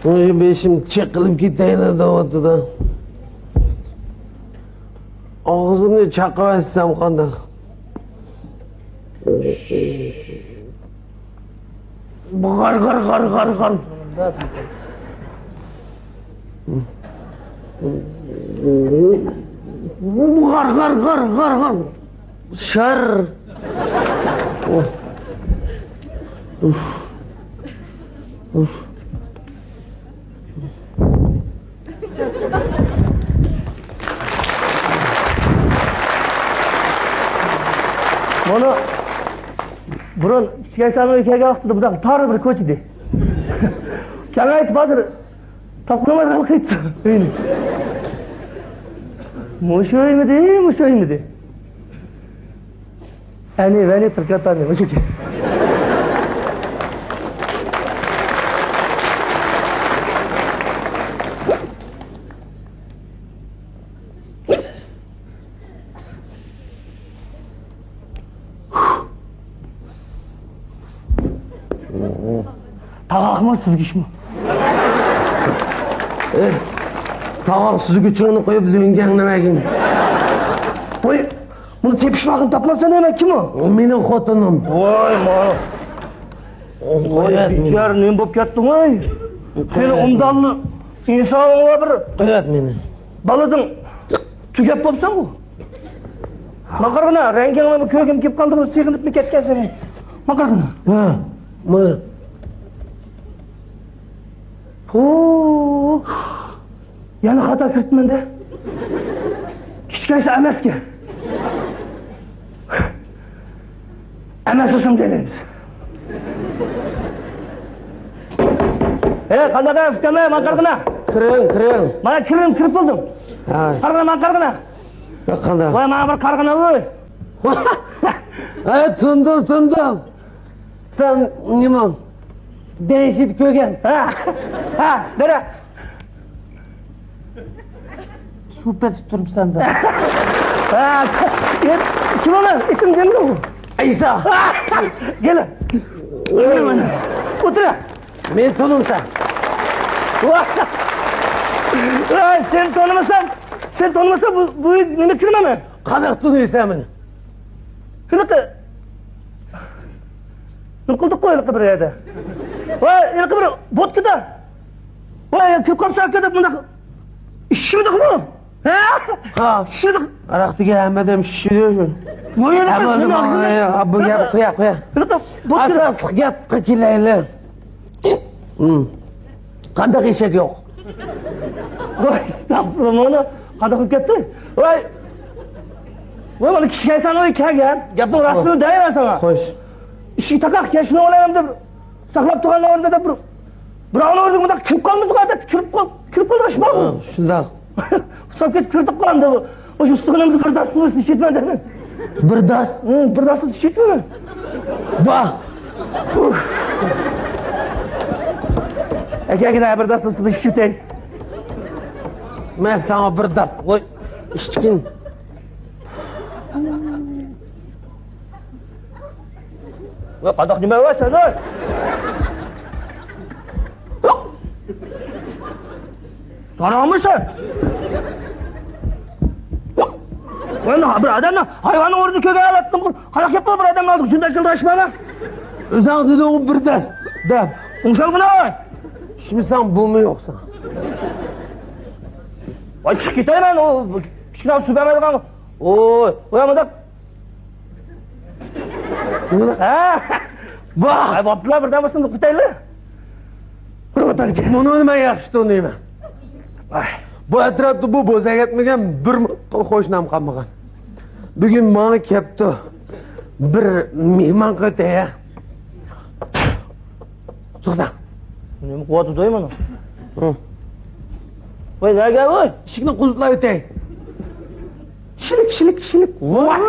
Beşim çekilip giteydi de otuda. Ağzımı çakıp etsem kandak. Gar. Gar. Şar. Uf. Bunu burun şikayetçi ülkeye aktı da tarı bir koçidi. Kengayet bazı tapkınamaz halkıydı. Öyle. Muş öymedi. Beni tırkatan ne? Muş ki. Tağakmı süzgüç mü? Evet. Tağak süzgüçünü koyup löngenlemekin. Oy, bunu tepişmakın tapmazsan hemen kim o? O benim xotunum. Oy, ma. Oy, bicar ne bop yattın oy. Seni umdallı insan ola bir. Evet beni. Baladın tükep bopsan bu. Makargına, rengin bir kögüm kep kaldı, sekinip mi ketken seni? Makargına. Ha, mı? Yani hata kırtmen de. Kichkaysa emasga. Emas usum deymiz. Qanaqa fikirlar maqargina? Kiring. Mana kirib bo'ldim. Ha. Qarg'ina maqargina. Qanday? Voy, mana bir qarg'ina voy. Ha, tundim. Sen nima? Değişip kögen. Ha, nere? Şüphe tuturum senden. Ha, kim ona? İsim değil mi bu? İsa. Gel. Otur. Ben tanımsam. Sen tanımasan bu beni kırma mı? Kanak tutuyorsan beni. Kılıkı. Nıkıldık koyalım bir yerde. Vay, ilk bir vodkada. Vay, köp kalsa kadar bunda. İşimi dıkma. Ha. Şişirdik. Araktığı hemen şişiriyor şu. Vay, ilk Hemen bu yap koya. Asas yap kakileyle. Kandak eşek yok. Vay, estağfurullah onu. Kandak hükketti. Vay. Vay, bana kişiysen o hikaye gel. Yaptığın rastını değer sana. Hoş. İşi takak keşine olayım da saklap tuğanın orada da Buranın orada bunda kırıp kalmışsın adet. Kırıp kaldı aşma mı? Şundak. Soket kırdık kaldı bu. O şu üstüğünümüzü kırdasını işitmedi mi? Birdas. Birdasını işitmedi mi? Bak. Ekegine birdasını işitmedi. Ben sana birdas. Oy. İşçikin. Qadoq nima bo'laysan oy? So'ramisan? Mana bir odamni hayvonni o'rniga ko'rgan alatdim. Qanaqa gap bir odamni oldik shunday qildirishmani? O'zing dedi o birdas. Deb. O'shalgina oy. Şimdi sen bu mu yoksa? Voy chiqib ketayman o kichkina suv bermaydigan. Oy, o'yamada. Ha? Bak. Ay boplar birdan bo'lsin qutaylar. Bir o'tarchi. Bunu nima yaxshi tanıyman. Bu etrafta bu bozak etmegen bir hoşnam kalmagan. Bugün bana kepti. Bir mehman qataya. Çıkda. Nima quvvat o'tayman? Voy, nega voy? Eshikni qulflab o'tay. Shilik. Was.